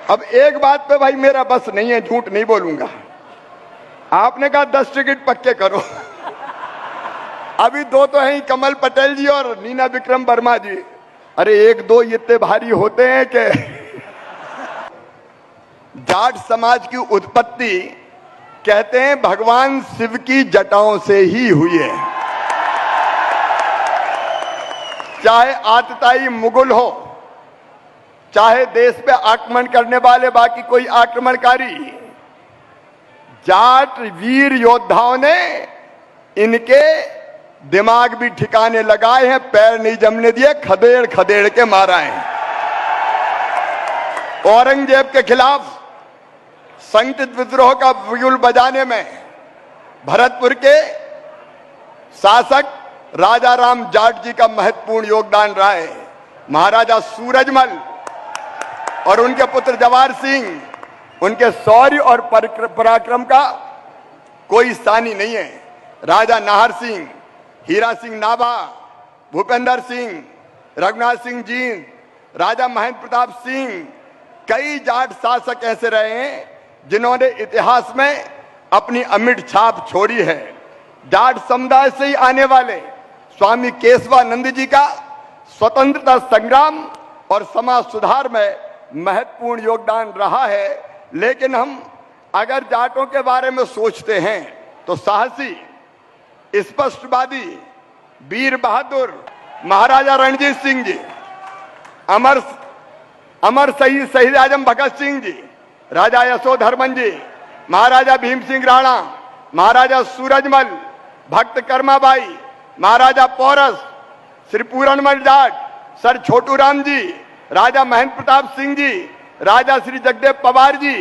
अब एक बात पे भाई मेरा बस नहीं है, झूठ नहीं बोलूंगा। आपने कहा 10 टिकट पक्के करो। अभी दो तो हैं, कमल पटेल जी और नीना विक्रम वर्मा जी। अरे एक दो इतने भारी होते हैं कि जाट समाज की उत्पत्ति कहते हैं भगवान शिव की जटाओं से ही हुई है। चाहे आतताई मुगल हो, चाहे देश पे आक्रमण करने वाले बाकी कोई आक्रमणकारी, जाट वीर योद्धाओं ने इनके दिमाग भी ठिकाने लगाए हैं, पैर नहीं जमने दिए, खदेड़ खदेड़ के मारा है। औरंगजेब के खिलाफ संगठित विद्रोह का बिगुल बजाने में भरतपुर के शासक राजा राम जाट जी का महत्वपूर्ण योगदान रहा है। महाराजा सूरजमल और उनके पुत्र जवाहर सिंह, उनके शौर्य और पराक्रम का कोई सानी नहीं है। राजा नाहर सिंह, हीरा सिंह नाभा, भूपेंद्र सिंह, रघुनाथ सिंह जी, राजा महेंद्र प्रताप सिंह, कई जाट शासक ऐसे रहे हैं जिन्होंने इतिहास में अपनी अमिट छाप छोड़ी है। जाट समुदाय से ही आने वाले स्वामी केशवानंद जी का स्वतंत्रता संग्राम और समाज सुधार में महत्वपूर्ण योगदान रहा है। लेकिन हम अगर जाटों के बारे में सोचते हैं तो साहसी, स्पष्टवादी, वीर बहादुर महाराजा रणजीत सिंह जी, अमर शहीद आजम भगत सिंह जी, राजा यशोधर्मन जी, महाराजा भीम सिंह राणा, महाराजा सूरजमल, भक्त कर्माबाई, महाराजा पौरस, श्री पूरणमल जाट, सर छोटू राम जी, राजा महेंद्र प्रताप सिंह जी, राजा श्री जगदेव पवार जी,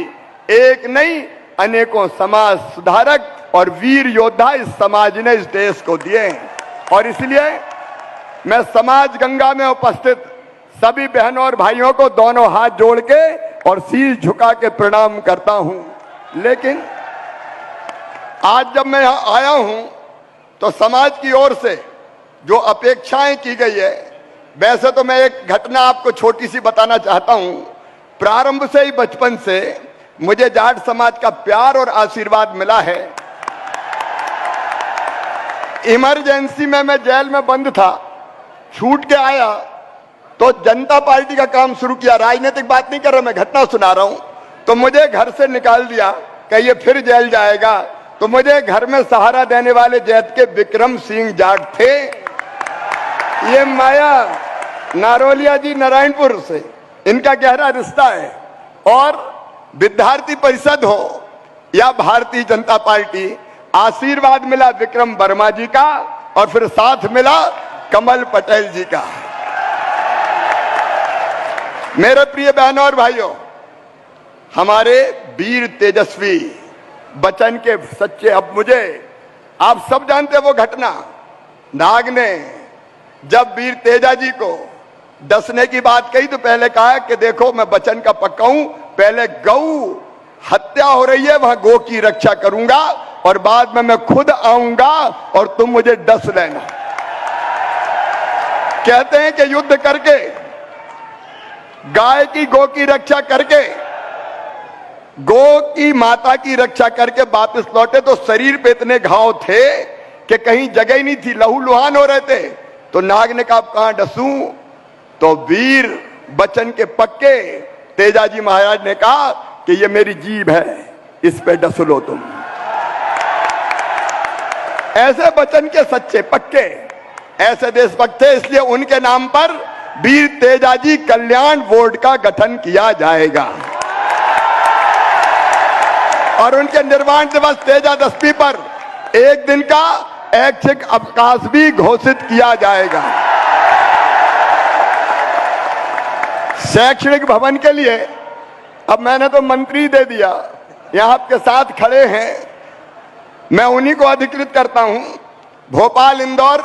एक नहीं अनेकों समाज सुधारक और वीर योद्धा इस समाज ने इस देश को दिए हैं। और इसलिए मैं समाज गंगा में उपस्थित सभी बहनों और भाइयों को दोनों हाथ जोड़ के और शीश झुका के प्रणाम करता हूं। लेकिन आज जब मैं यहां आया हूं तो समाज की ओर से जो अपेक्षाएं की गई है, वैसे तो मैं एक घटना आपको छोटी सी बताना चाहता हूं। प्रारंभ से ही, बचपन से मुझे जाट समाज का प्यार और आशीर्वाद मिला है। इमरजेंसी में मैं जेल में बंद था, छूट के आया तो जनता पार्टी का काम शुरू किया। राजनीतिक बात नहीं कर रहा, मैं घटना सुना रहा हूं। तो मुझे घर से निकाल दिया कि ये फिर जेल जाएगा। तो मुझे घर में सहारा देने वाले जैत के विक्रम सिंह जाट थे। ये माया नारोलिया जी नारायणपुर से, इनका गहरा रिश्ता है। और विद्यार्थी परिषद हो या भारतीय जनता पार्टी, आशीर्वाद मिला विक्रम वर्मा जी का और फिर साथ मिला कमल पटेल जी का। मेरे प्रिय बहनों और भाइयों, हमारे वीर तेजस्वी बचन के सच्चे, अब मुझे आप सब जानते वो घटना, नाग ने जब वीर तेजा जी को डसने की बात कही तो पहले कहा कि देखो मैं बचन का पक्का हूं, पहले गौ हत्या हो रही है वहां गौ की रक्षा करूंगा और बाद में मैं खुद आऊंगा और तुम मुझे डस लेना। कहते हैं कि युद्ध करके, गाय की गौ की रक्षा करके, गौ की माता की रक्षा करके वापस लौटे तो शरीर पे इतने घाव थे कि कहीं जगह ही नहीं थी, लहू लुहान हो रहे थे। तो नाग ने कहा कहां डसूं? तो वीर बचन के पक्के तेजाजी महाराज ने कहा कि ये मेरी जीभ है, इस पे डस लो तुम। ऐसे बचन के सच्चे पक्के, ऐसे देशभक्त थे, इसलिए उनके नाम पर वीर तेजाजी कल्याण बोर्ड का गठन किया जाएगा और उनके निर्वाण दिवस तेजादशमी पर एक दिन का ऐच्छिक अवकाश भी घोषित किया जाएगा। शैक्षणिक भवन के लिए अब मैंने तो मंत्री दे दिया, यहां आपके साथ खड़े हैं, मैं उन्हीं को अधिकृत करता हूं। भोपाल, इंदौर,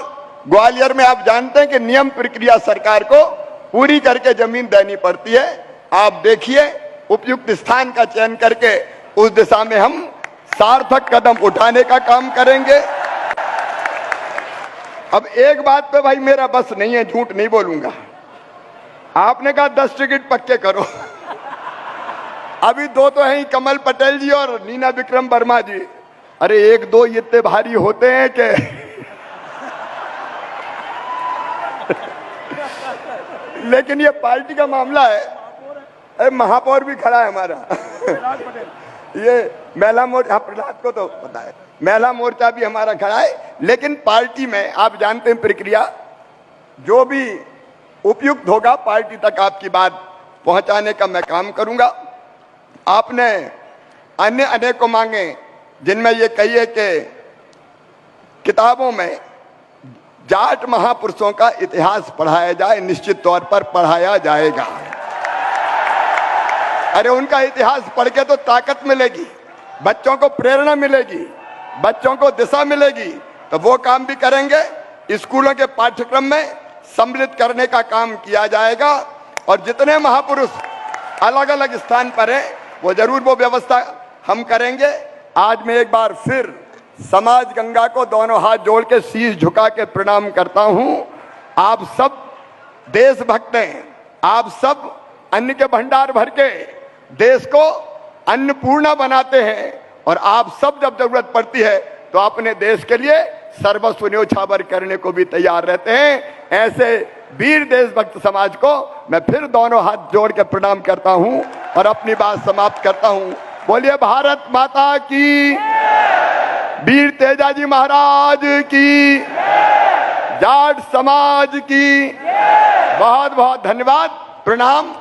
ग्वालियर में आप जानते हैं कि नियम प्रक्रिया सरकार को पूरी करके जमीन देनी पड़ती है। आप देखिए, उपयुक्त स्थान का चयन करके उस दिशा में हम सार्थक कदम उठाने का काम करेंगे। अब एक बात पे भाई मेरा बस नहीं है, झूठ नहीं बोलूंगा। आपने कहा 10 टिकट पक्के करो। अभी दो तो हैं, कमल पटेल जी और नीना विक्रम वर्मा जी। अरे एक दो इतने भारी होते हैं कि लेकिन ये पार्टी का मामला है। अरे महापौर भी खड़ा है हमारा ये महिला मोर्चा, प्रहलाद को तो पता है, महिला मोर्चा भी हमारा खड़ा है। लेकिन पार्टी में आप जानते हैं प्रक्रिया, जो भी उपयुक्त होगा पार्टी तक आपकी बात पहुंचाने का मैं काम करूंगा। आपने अन्य अनेकों मांगे, जिनमें ये कहिए कि किताबों में जाट महापुरुषों का इतिहास पढ़ाया जाए, निश्चित तौर पर पढ़ाया जाएगा। अरे उनका इतिहास पढ़ के तो ताकत मिलेगी, बच्चों को प्रेरणा मिलेगी, बच्चों को दिशा मिलेगी, तो वो काम भी करेंगे। स्कूलों के पाठ्यक्रम में सम्मिलित करने का काम किया जाएगा और जितने महापुरुष अलग अलग स्थान पर हैं वो जरूर वो व्यवस्था हम करेंगे। आज मैं एक बार फिर समाज गंगा को दोनों हाथ जोड़ के शीश झुका के प्रणाम करता हूं। आप सब देशभक्त हैं, आप सब अन्न के भंडार भर के देश को अन्नपूर्णा बनाते हैं और आप सब जब जरूरत पड़ती है तो अपने देश के लिए सर्वस्व न्योछावर करने को भी तैयार रहते हैं। ऐसे वीर देशभक्त समाज को मैं फिर दोनों हाथ जोड़ के प्रणाम करता हूं और अपनी बात समाप्त करता हूं। बोलिए भारत माता की, वीर तेजाजी महाराज की, जाट समाज की बहुत बहुत धन्यवाद, प्रणाम।